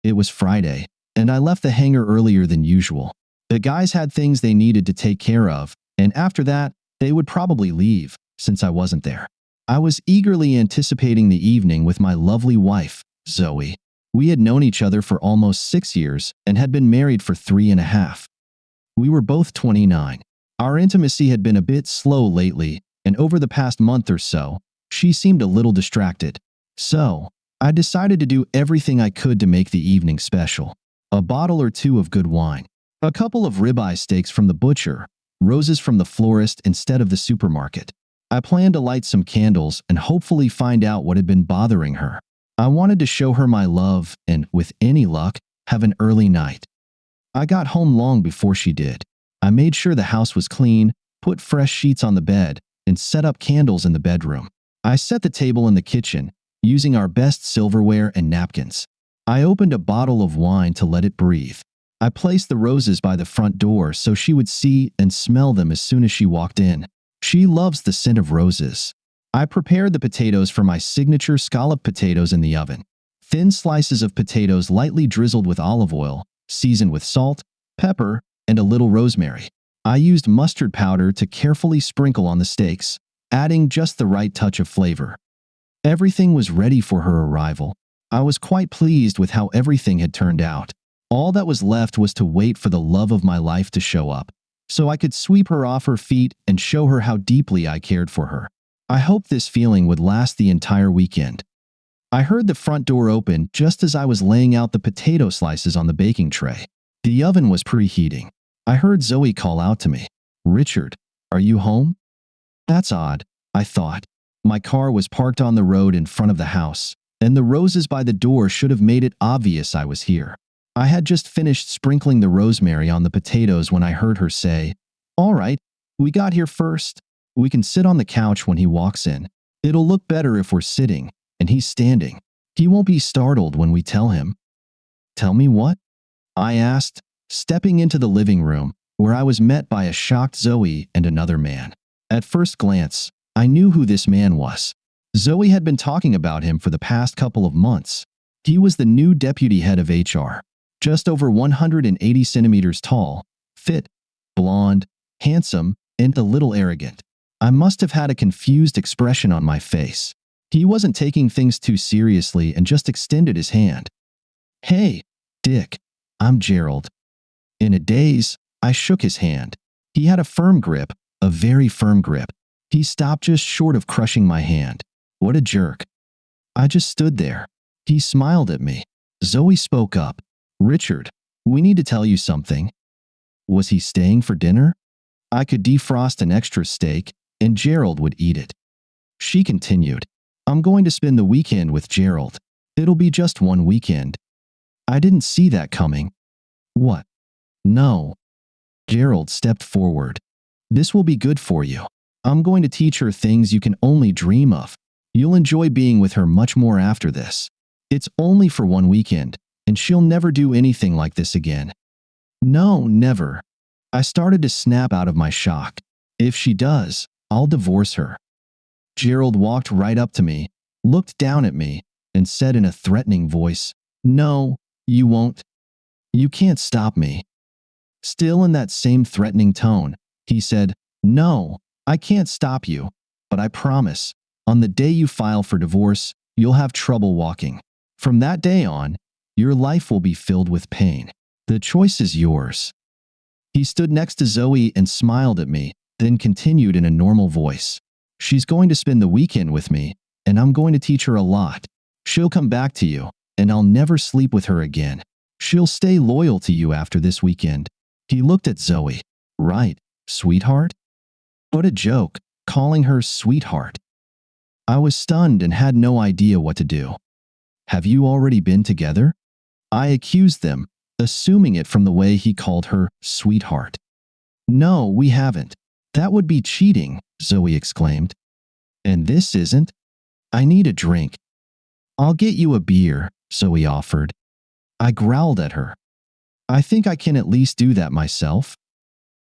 It was Friday, and I left the hangar earlier than usual. The guys had things they needed to take care of, and after that, they would probably leave, since I wasn't there. I was eagerly anticipating the evening with my lovely wife, Zoe. We had known each other for almost 6 years and had been married for 3.5. We were both 29. Our intimacy had been a bit slow lately, and over the past month or so, she seemed a little distracted. So, I decided to do everything I could to make the evening special. A bottle or two of good wine, a couple of ribeye steaks from the butcher, roses from the florist instead of the supermarket. I planned to light some candles and hopefully find out what had been bothering her. I wanted to show her my love and, with any luck, have an early night. I got home long before she did. I made sure the house was clean, put fresh sheets on the bed, and set up candles in the bedroom. I set the table in the kitchen, using our best silverware and napkins. I opened a bottle of wine to let it breathe. I placed the roses by the front door so she would see and smell them as soon as she walked in. She loves the scent of roses. I prepared the potatoes for my signature scallop potatoes in the oven. Thin slices of potatoes lightly drizzled with olive oil, seasoned with salt, pepper, and a little rosemary. I used mustard powder to carefully sprinkle on the steaks, adding just the right touch of flavor. Everything was ready for her arrival. I was quite pleased with how everything had turned out. All that was left was to wait for the love of my life to show up, so I could sweep her off her feet and show her how deeply I cared for her. I hoped this feeling would last the entire weekend. I heard the front door open just as I was laying out the potato slices on the baking tray. The oven was preheating. I heard Zoe call out to me, "Richard, are you home?" That's odd, I thought. My car was parked on the road in front of the house, and the roses by the door should have made it obvious I was here. I had just finished sprinkling the rosemary on the potatoes when I heard her say, "All right, we got here first. We can sit on the couch when he walks in. It'll look better if we're sitting, and he's standing. He won't be startled when we tell him." "Tell me what?" I asked, stepping into the living room, where I was met by a shocked Zoe and another man. At first glance, I knew who this man was. Zoe had been talking about him for the past couple of months. He was the new deputy head of HR, just over 180 centimeters tall, fit, blonde, handsome, and a little arrogant. I must have had a confused expression on my face. He wasn't taking things too seriously and just extended his hand. "Hey, Dick, I'm Gerald." In a daze, I shook his hand. He had a firm grip, a very firm grip. He stopped just short of crushing my hand. What a jerk. I just stood there. He smiled at me. Zoe spoke up. "Richard, we need to tell you something." Was he staying for dinner? I could defrost an extra steak, and Gerald would eat it. She continued, "I'm going to spend the weekend with Gerald. It'll be just one weekend." I didn't see that coming. "What?" "No." Gerald stepped forward. "This will be good for you. I'm going to teach her things you can only dream of. You'll enjoy being with her much more after this. It's only for one weekend, and she'll never do anything like this again." "No, never." I started to snap out of my shock. "If she does, I'll divorce her." Gerald walked right up to me, looked down at me, and said in a threatening voice, "No, you won't. You can't stop me." Still in that same threatening tone, he said, "No, I can't stop you, but I promise, on the day you file for divorce, you'll have trouble walking. From that day on, your life will be filled with pain. The choice is yours." He stood next to Zoe and smiled at me, then continued in a normal voice, "She's going to spend the weekend with me, and I'm going to teach her a lot. She'll come back to you, and I'll never sleep with her again. She'll stay loyal to you after this weekend." He looked at Zoe. "Right, sweetheart?" What a joke, calling her sweetheart. I was stunned and had no idea what to do. "Have you already been together?" I accused them, assuming it from the way he called her sweetheart. "No, we haven't." "That would be cheating," Zoe exclaimed. "And this isn't?" "I need a drink." "I'll get you a beer," Zoe offered. I growled at her. "I think I can at least do that myself."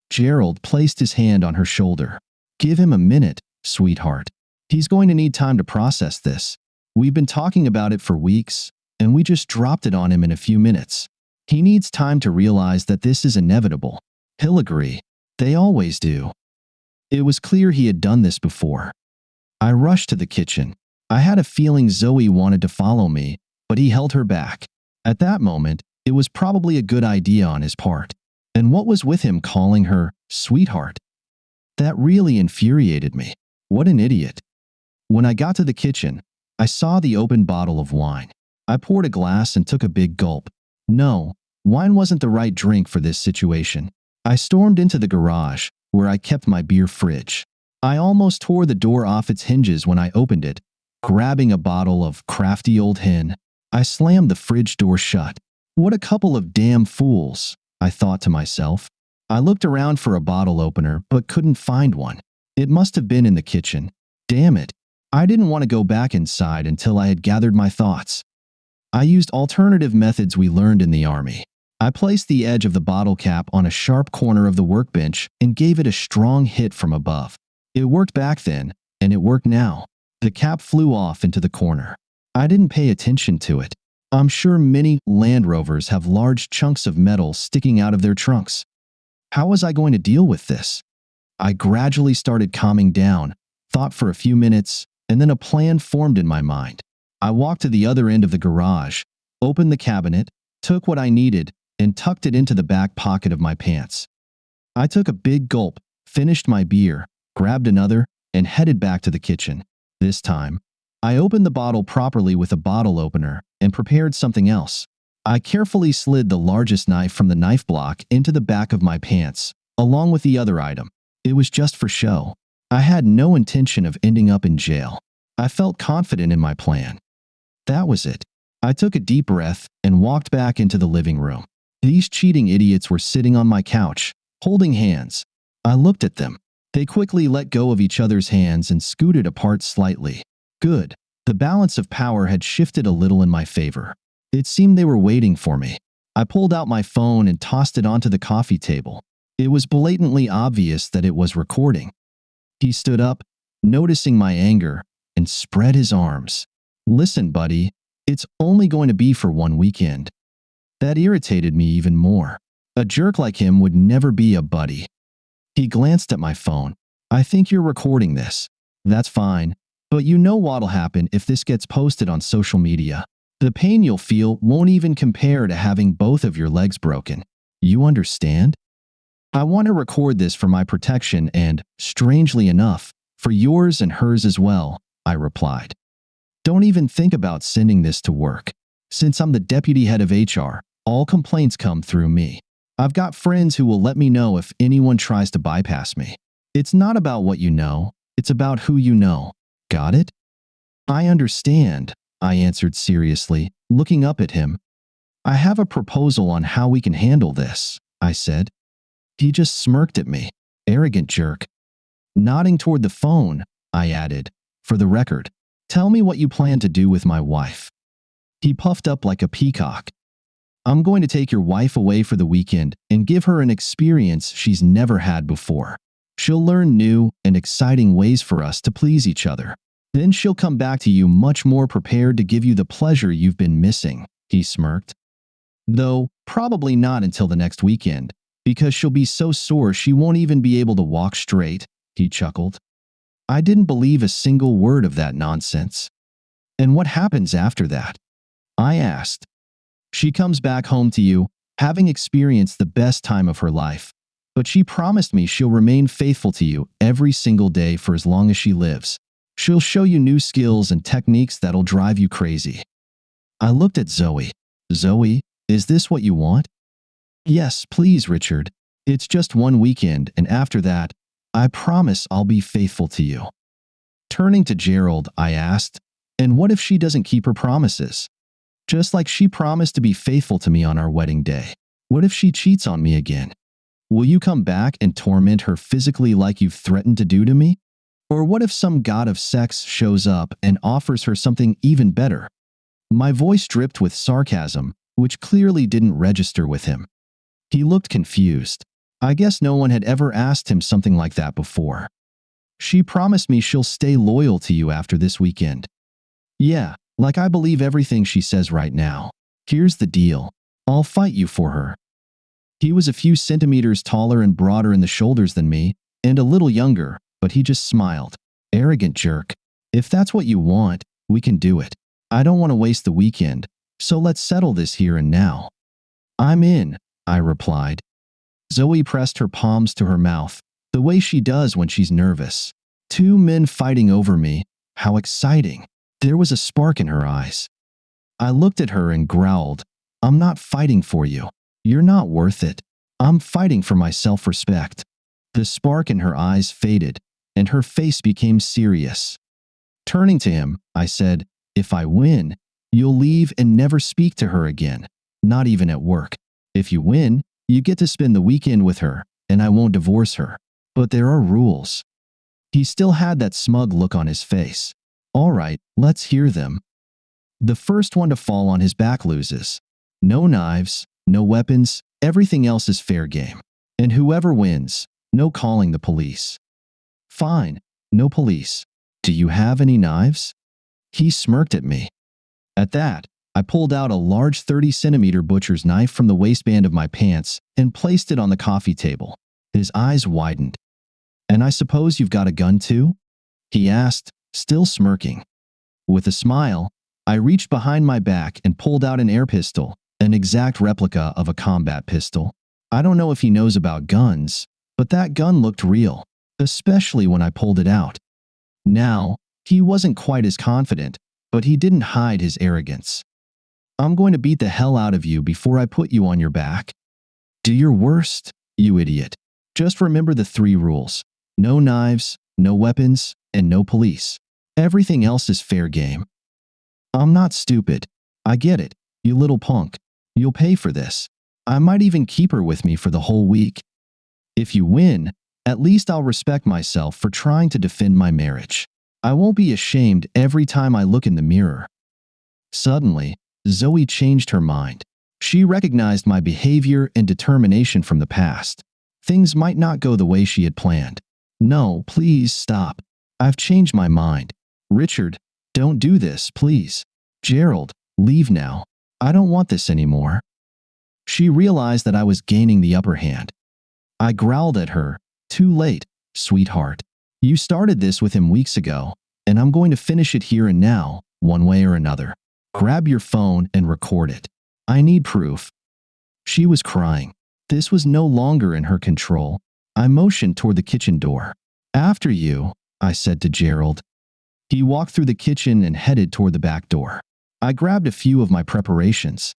Gerald placed his hand on her shoulder. "Give him a minute, sweetheart. He's going to need time to process this. We've been talking about it for weeks. and we just dropped it on him in a few minutes. He needs time to realize that this is inevitable. He'll agree. They always do. It was clear he had done this before. I rushed to the kitchen. I had a feeling Zoe wanted to follow me, but he held her back. At that moment, it was probably a good idea on his part. And what was with him calling her sweetheart? That really infuriated me. What an idiot. When I got to the kitchen, I saw the open bottle of wine. I poured a glass and took a big gulp. No, wine wasn't the right drink for this situation. I stormed into the garage, where I kept my beer fridge. I almost tore the door off its hinges when I opened it. Grabbing a bottle of crafty old hen, I slammed the fridge door shut. What a couple of damn fools, I thought to myself. I looked around for a bottle opener but couldn't find one. It must have been in the kitchen. Damn it. I didn't want to go back inside until I had gathered my thoughts. I used alternative methods we learned in the army. I placed the edge of the bottle cap on a sharp corner of the workbench and gave it a strong hit from above. It worked back then, and it worked now. The cap flew off into the corner. I didn't pay attention to it. I'm sure many Land Rovers have large chunks of metal sticking out of their trunks. How was I going to deal with this? I gradually started calming down, thought for a few minutes, and then a plan formed in my mind. I walked to the other end of the garage, opened the cabinet, took what I needed, and tucked it into the back pocket of my pants. I took a big gulp, finished my beer, grabbed another, and headed back to the kitchen. This time, I opened the bottle properly with a bottle opener and prepared something else. I carefully slid the largest knife from the knife block into the back of my pants, along with the other item. It was just for show. I had no intention of ending up in jail. I felt confident in my plan. That was it. I took a deep breath and walked back into the living room. These cheating idiots were sitting on my couch, holding hands. I looked at them. They quickly let go of each other's hands and scooted apart slightly. Good. The balance of power had shifted a little in my favor. It seemed they were waiting for me. I pulled out my phone and tossed it onto the coffee table. It was blatantly obvious that it was recording. He stood up, noticing my anger, and spread his arms. Listen, buddy, it's only going to be for one weekend. That irritated me even more. A jerk like him would never be a buddy. He glanced at my phone. I think you're recording this. That's fine, but you know what'll happen if this gets posted on social media. The pain you'll feel won't even compare to having both of your legs broken. You understand? I want to record this for my protection and, strangely enough, for yours and hers as well, I replied. Don't even think about sending this to work. Since I'm the deputy head of HR, all complaints come through me. I've got friends who will let me know if anyone tries to bypass me. It's not about what you know, it's about who you know. Got it? I understand, I answered seriously, looking up at him. I have a proposal on how we can handle this, I said. He just smirked at me. Arrogant jerk. Nodding toward the phone, I added, for the record, tell me what you plan to do with my wife. He puffed up like a peacock. I'm going to take your wife away for the weekend and give her an experience she's never had before. She'll learn new and exciting ways for us to please each other. Then she'll come back to you much more prepared to give you the pleasure you've been missing, he smirked. Though, probably not until the next weekend, because she'll be so sore she won't even be able to walk straight, he chuckled. I didn't believe a single word of that nonsense. And what happens after that? I asked. She comes back home to you, having experienced the best time of her life. But she promised me she'll remain faithful to you every single day for as long as she lives. She'll show you new skills and techniques that'll drive you crazy. I looked at Zoe. Zoe, is this what you want? Yes, please, Richard. It's just one weekend, and after that, I promise I'll be faithful to you. Turning to Gerald, I asked, and what if she doesn't keep her promises? Just like she promised to be faithful to me on our wedding day. What if she cheats on me again? Will you come back and torment her physically like you've threatened to do to me? Or what if some god of sex shows up and offers her something even better? My voice dripped with sarcasm, which clearly didn't register with him. He looked confused. I guess no one had ever asked him something like that before. She promised me she'll stay loyal to you after this weekend. Yeah, Like I believe everything she says right now. Here's the deal. I'll fight you for her. He was a few centimeters taller and broader in the shoulders than me, and a little younger, but he just smiled. Arrogant jerk. If that's what you want, we can do it. I don't want to waste the weekend, so let's settle this here and now. I'm in, I replied. Zoe pressed her palms to her mouth, the way she does when she's nervous. Two men fighting over me. How exciting. There was a spark in her eyes. I looked at her and growled, I'm not fighting for you. You're not worth it. I'm fighting for my self-respect. The spark in her eyes faded, and her face became serious. Turning to him, I said, if I win, you'll leave and never speak to her again, not even at work. If you win, you get to spend the weekend with her, and I won't divorce her. But there are rules. He still had that smug look on his face. All right, let's hear them. The first one to fall on his back loses. No knives, no weapons, everything else is fair game. And whoever wins, no calling the police. Fine, no police. Do you have any knives? He smirked at me. At that, I pulled out a large 30-centimeter butcher's knife from the waistband of my pants and placed it on the coffee table. His eyes widened. And I suppose you've got a gun too? He asked, still smirking. With a smile, I reached behind my back and pulled out an air pistol, an exact replica of a combat pistol. I don't know if he knows about guns, but that gun looked real, especially when I pulled it out. Now, he wasn't quite as confident, but he didn't hide his arrogance. I'm going to beat the hell out of you before I put you on your back. Do your worst, you idiot. Just remember the 3 rules. No knives, no weapons, and no police. Everything else is fair game. I'm not stupid. I get it, you little punk. You'll pay for this. I might even keep her with me for the whole week. If you win, at least I'll respect myself for trying to defend my marriage. I won't be ashamed every time I look in the mirror. Suddenly, Zoe changed her mind. She recognized my behavior and determination from the past. Things might not go the way she had planned. No, please stop. I've changed my mind. Richard, don't do this, please. Gerald, leave now. I don't want this anymore. She realized that I was gaining the upper hand. I growled at her, too late, sweetheart. You started this with him weeks ago, and I'm going to finish it here and now, one way or another. Grab your phone and record it. I need proof. She was crying. This was no longer in her control. I motioned toward the kitchen door. After you, I said to Gerald. He walked through the kitchen and headed toward the back door. I grabbed a few of my preparations.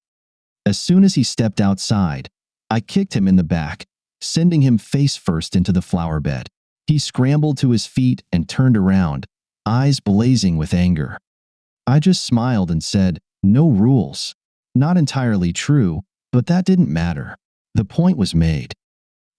As soon as he stepped outside, I kicked him in the back, sending him face first into the flower bed. He scrambled to his feet and turned around, eyes blazing with anger. I just smiled and said, no rules. Not entirely true, but that didn't matter. The point was made.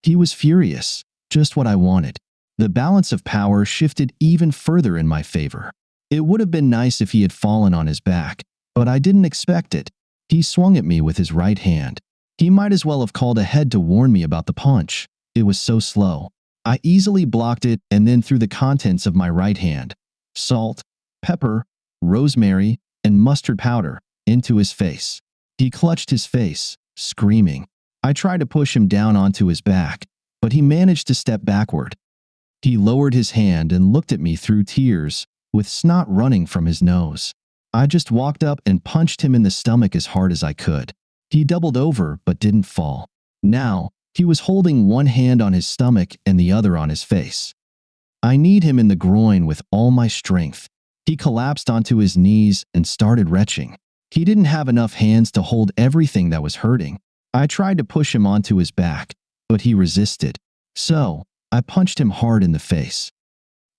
He was furious, just what I wanted. The balance of power shifted even further in my favor. It would have been nice if he had fallen on his back, but I didn't expect it. He swung at me with his right hand. He might as well have called ahead to warn me about the punch. It was so slow. I easily blocked it and then threw the contents of my right hand, salt, pepper, rosemary, and mustard powder, into his face. He clutched his face, screaming. I tried to push him down onto his back, but he managed to step backward. He lowered his hand and looked at me through tears, with snot running from his nose. I just walked up and punched him in the stomach as hard as I could. He doubled over but didn't fall. Now, he was holding one hand on his stomach and the other on his face. I kneed him in the groin with all my strength. He collapsed onto his knees and started retching. He didn't have enough hands to hold everything that was hurting. I tried to push him onto his back, but he resisted. So, I punched him hard in the face.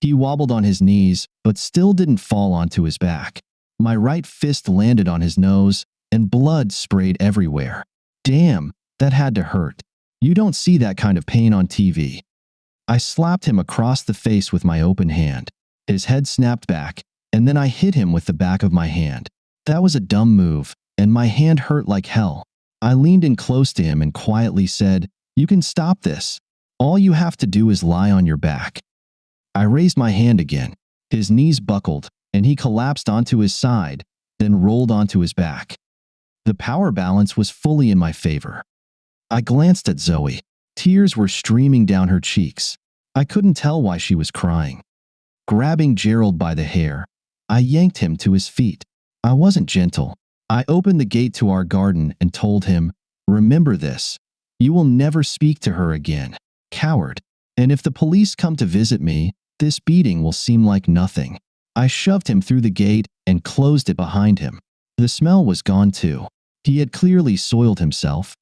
He wobbled on his knees, but still didn't fall onto his back. My right fist landed on his nose, and blood sprayed everywhere. Damn, that had to hurt. You don't see that kind of pain on TV. I slapped him across the face with my open hand. His head snapped back, and then I hit him with the back of my hand. That was a dumb move, and my hand hurt like hell. I leaned in close to him and quietly said, "You can stop this. All you have to do is lie on your back." I raised my hand again. His knees buckled, and he collapsed onto his side, then rolled onto his back. The power balance was fully in my favor. I glanced at Zoe. Tears were streaming down her cheeks. I couldn't tell why she was crying. Grabbing Gerald by the hair, I yanked him to his feet. I wasn't gentle. I opened the gate to our garden and told him, "Remember this. You will never speak to her again, coward. And if the police come to visit me, this beating will seem like nothing." I shoved him through the gate and closed it behind him. The smell was gone too. He had clearly soiled himself.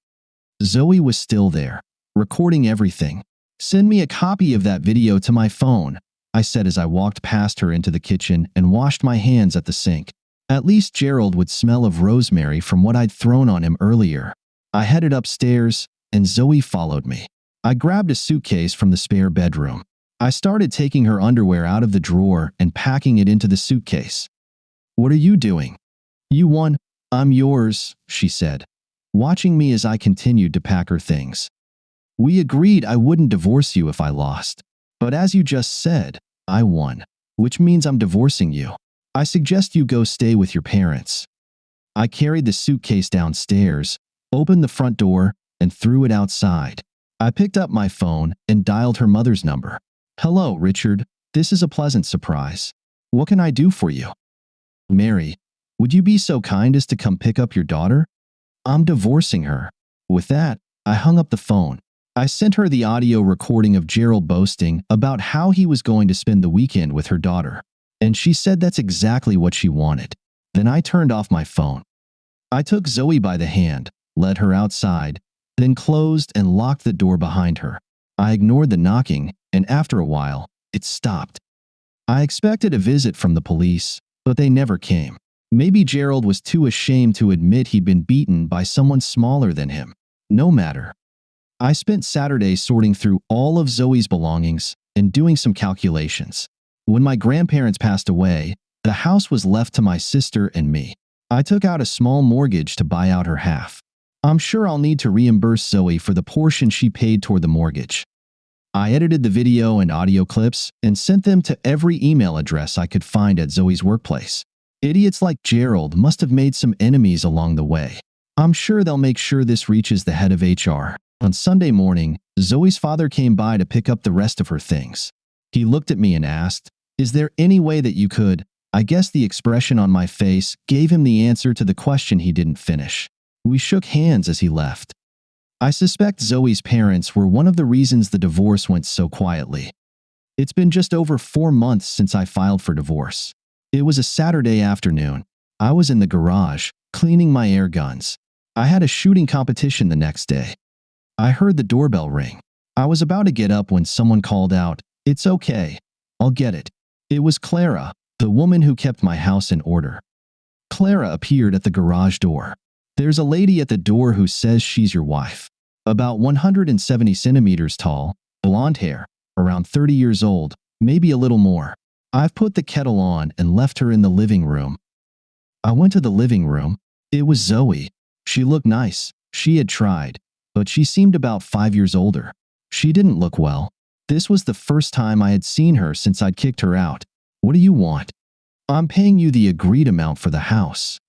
Zoe was still there, recording everything. "Send me a copy of that video to my phone," I said as I walked past her into the kitchen and washed my hands at the sink. At least Gerald would smell of rosemary from what I'd thrown on him earlier. I headed upstairs, and Zoe followed me. I grabbed a suitcase from the spare bedroom. I started taking her underwear out of the drawer and packing it into the suitcase. "What are you doing?" "You won. I'm yours," she said, watching me as I continued to pack her things. "We agreed I wouldn't divorce you if I lost. But as you just said, I won, which means I'm divorcing you. I suggest you go stay with your parents." I carried the suitcase downstairs, opened the front door, and threw it outside. I picked up my phone and dialed her mother's number. "Hello, Richard. This is a pleasant surprise. What can I do for you?" "Mary, would you be so kind as to come pick up your daughter? I'm divorcing her." With that, I hung up the phone. I sent her the audio recording of Gerald boasting about how he was going to spend the weekend with her daughter, and she said that's exactly what she wanted. Then I turned off my phone. I took Zoe by the hand, led her outside, then closed and locked the door behind her. I ignored the knocking, and after a while, it stopped. I expected a visit from the police, but they never came. Maybe Gerald was too ashamed to admit he'd been beaten by someone smaller than him. No matter. I spent Saturday sorting through all of Zoe's belongings and doing some calculations. When my grandparents passed away, the house was left to my sister and me. I took out a small mortgage to buy out her half. I'm sure I'll need to reimburse Zoe for the portion she paid toward the mortgage. I edited the video and audio clips and sent them to every email address I could find at Zoe's workplace. Idiots like Gerald must have made some enemies along the way. I'm sure they'll make sure this reaches the head of HR. On Sunday morning, Zoe's father came by to pick up the rest of her things. He looked at me and asked, "Is there any way that you could?" I guess the expression on my face gave him the answer to the question he didn't finish. We shook hands as he left. I suspect Zoe's parents were one of the reasons the divorce went so quietly. It's been just over 4 months since I filed for divorce. It was a Saturday afternoon. I was in the garage, cleaning my air guns. I had a shooting competition the next day. I heard the doorbell ring. I was about to get up when someone called out, "It's okay. I'll get it." It was Clara, the woman who kept my house in order. Clara appeared at the garage door. "There's a lady at the door who says she's your wife. About 170 centimeters tall, blonde hair, around 30 years old, maybe a little more. I've put the kettle on and left her in the living room." I went to the living room. It was Zoe. She looked nice. She had tried, but she seemed about 5 years older. She didn't look well. This was the first time I had seen her since I'd kicked her out. "What do you want?" "I'm paying you the agreed amount for the house."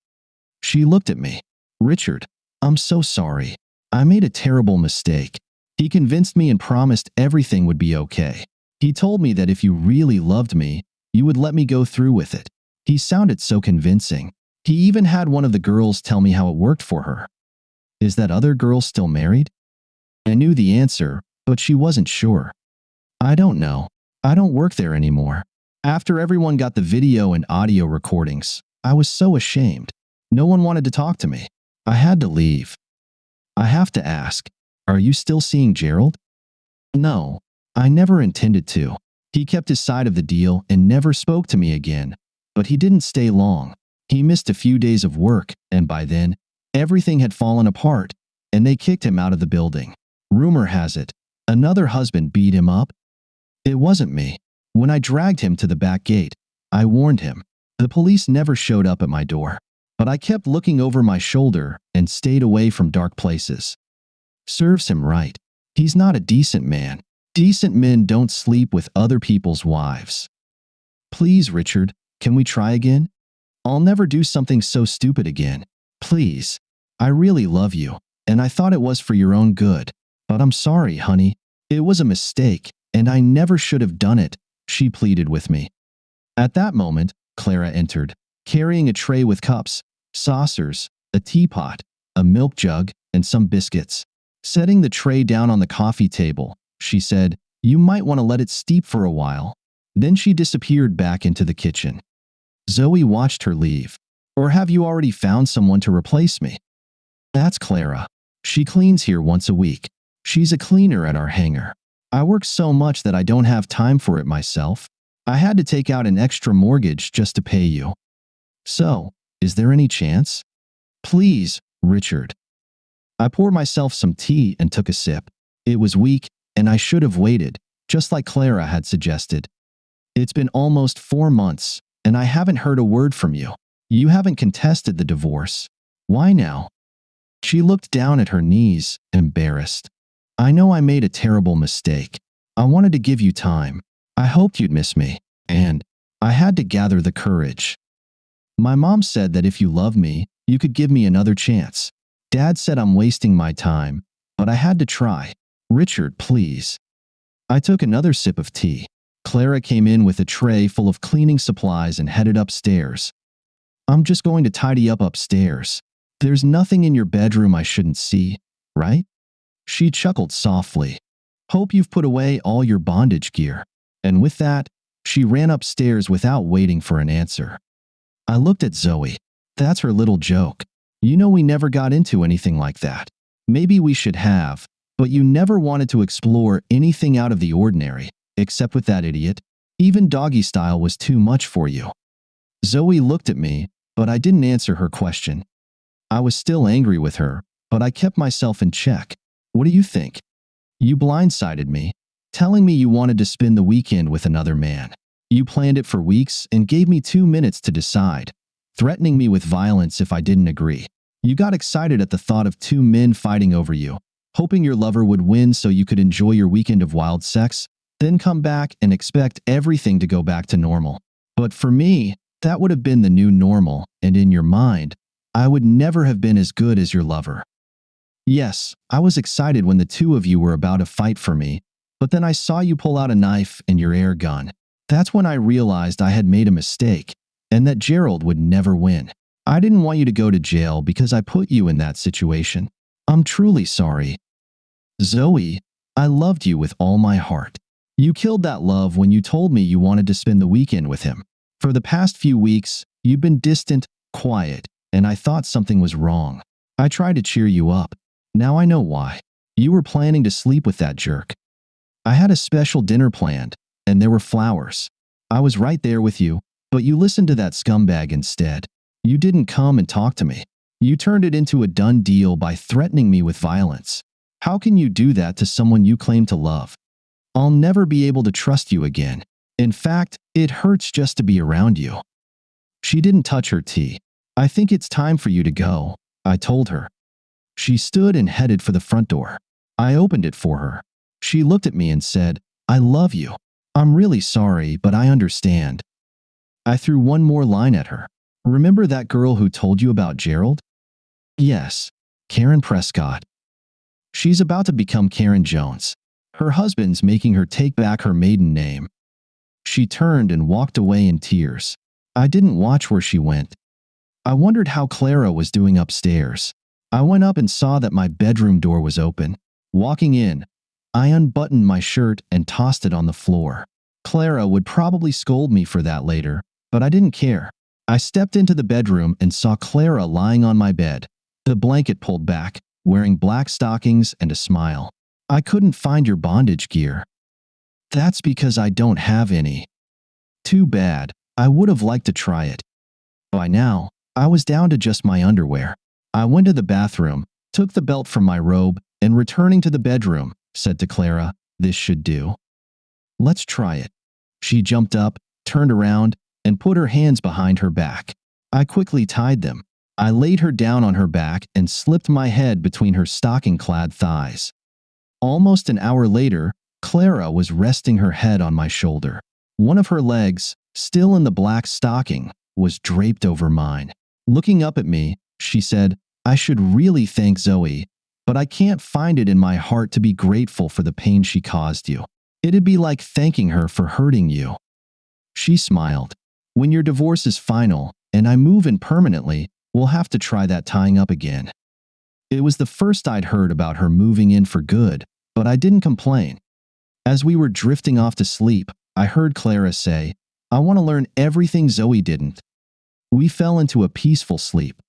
She looked at me. "Richard, I'm so sorry. I made a terrible mistake." He convinced me and promised everything would be okay. He told me that if you really loved me, you would let me go through with it. He sounded so convincing. He even had one of the girls tell me how it worked for her. "Is that other girl still married?" I knew the answer, but she wasn't sure. "I don't know. I don't work there anymore." After everyone got the video and audio recordings, I was so ashamed. No one wanted to talk to me. I had to leave. I have to ask, are you still seeing Gerald? No, I never intended to. He kept his side of the deal and never spoke to me again, but he didn't stay long. He missed a few days of work, and by then, everything had fallen apart, and they kicked him out of the building. Rumor has it, another husband beat him up. It wasn't me. When I dragged him to the back gate, I warned him. The police never showed up at my door, but I kept looking over my shoulder and stayed away from dark places. Serves him right. He's not a decent man. Decent men don't sleep with other people's wives. Please, Richard, can we try again? I'll never do something so stupid again. Please. I really love you, and I thought it was for your own good. But I'm sorry, honey. It was a mistake, and I never should have done it, she pleaded with me. At that moment, Clara entered, carrying a tray with cups, saucers, a teapot, a milk jug, and some biscuits. Setting the tray down on the coffee table, she said, "You might want to let it steep for a while." Then she disappeared back into the kitchen. Zoe watched her leave. "Or have you already found someone to replace me?" "That's Clara. She cleans here once a week. She's a cleaner at our hangar. I work so much that I don't have time for it myself. I had to take out an extra mortgage just to pay you. So, is there any chance?" "Please, Richard." I poured myself some tea and took a sip. It was weak, and I should have waited, just like Clara had suggested. "It's been almost 4 months, and I haven't heard a word from you. You haven't contested the divorce. Why now?" She looked down at her knees, embarrassed. "I know I made a terrible mistake. I wanted to give you time. I hoped you'd miss me, and I had to gather the courage. My mom said that if you love me, you could give me another chance. Dad said I'm wasting my time, but I had to try. Richard, please." I took another sip of tea. Clara came in with a tray full of cleaning supplies and headed upstairs. "I'm just going to tidy up upstairs. There's nothing in your bedroom I shouldn't see, right?" She chuckled softly. "Hope you've put away all your bondage gear." And with that, she ran upstairs without waiting for an answer. I looked at Zoe. "That's her little joke. You know we never got into anything like that. Maybe we should have, but you never wanted to explore anything out of the ordinary, except with that idiot. Even doggy style was too much for you." Zoe looked at me, but I didn't answer her question. I was still angry with her, but I kept myself in check. "What do you think? You blindsided me, telling me you wanted to spend the weekend with another man. You planned it for weeks and gave me 2 minutes to decide, threatening me with violence if I didn't agree. You got excited at the thought of 2 men fighting over you, hoping your lover would win so you could enjoy your weekend of wild sex, then come back and expect everything to go back to normal. But for me, that would have been the new normal, and in your mind, I would never have been as good as your lover. Yes, I was excited when the two of you were about to fight for me, but then I saw you pull out a knife and your air gun. That's when I realized I had made a mistake, and that Gerald would never win. I didn't want you to go to jail because I put you in that situation. I'm truly sorry. Zoe, I loved you with all my heart. You killed that love when you told me you wanted to spend the weekend with him. For the past few weeks, you've been distant, quiet, and I thought something was wrong. I tried to cheer you up. Now I know why. You were planning to sleep with that jerk. I had a special dinner planned, and there were flowers. I was right there with you, but you listened to that scumbag instead. You didn't come and talk to me. You turned it into a done deal by threatening me with violence. How can you do that to someone you claim to love? I'll never be able to trust you again. In fact, it hurts just to be around you." She didn't touch her tea. "I think it's time for you to go," I told her. She stood and headed for the front door. I opened it for her. She looked at me and said, "I love you. I'm really sorry, but I understand." I threw one more line at her. "Remember that girl who told you about Gerald?" "Yes, Karen Prescott. She's about to become Karen Jones. Her husband's making her take back her maiden name." She turned and walked away in tears. I didn't watch where she went. I wondered how Clara was doing upstairs. I went up and saw that my bedroom door was open. Walking in, I unbuttoned my shirt and tossed it on the floor. Clara would probably scold me for that later, but I didn't care. I stepped into the bedroom and saw Clara lying on my bed, the blanket pulled back, wearing black stockings and a smile. "I couldn't find your bondage gear." "That's because I don't have any." "Too bad. I would have liked to try it." By now, I was down to just my underwear. I went to the bathroom, took the belt from my robe, and returning to the bedroom, said to Clara, "This should do. Let's try it." She jumped up, turned around, and put her hands behind her back. I quickly tied them. I laid her down on her back and slipped my head between her stocking-clad thighs. Almost an hour later, Clara was resting her head on my shoulder. One of her legs, still in the black stocking, was draped over mine. Looking up at me, she said, "I should really thank Zoe, but I can't find it in my heart to be grateful for the pain she caused you. It'd be like thanking her for hurting you." She smiled. "When your divorce is final and I move in permanently, we'll have to try that tying up again." It was the first I'd heard about her moving in for good, but I didn't complain. As we were drifting off to sleep, I heard Clara say, "I want to learn everything Zoe didn't." We fell into a peaceful sleep,